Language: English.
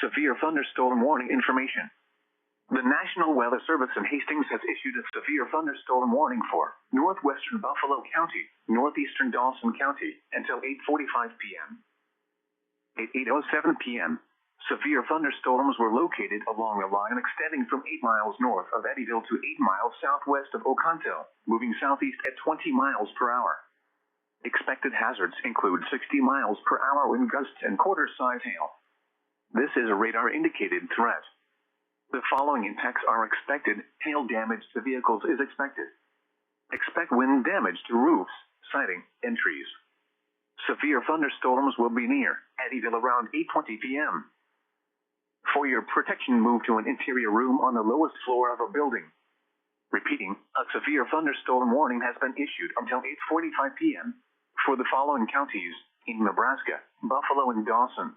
Severe thunderstorm warning information. The National Weather Service in Hastings has issued a severe thunderstorm warning for Northwestern Buffalo County, Northeastern Dawson County, until 8:45 p.m. At 8:07 p.m., severe thunderstorms were located along a line extending from 8 miles north of Eddyville to 8 miles southwest of Oconto, moving southeast at 20 miles per hour. Expected hazards include 60 miles per hour wind gusts and quarter-size hail. This is a radar-indicated threat. The following impacts are expected. Hail damage to vehicles is expected. Expect wind damage to roofs, siding, and trees. Severe thunderstorms will be near Eddyville around 8:20 p.m. For your protection, move to an interior room on the lowest floor of a building. Repeating, a severe thunderstorm warning has been issued until 8:45 p.m. for the following counties in Nebraska, Buffalo, and Dawson.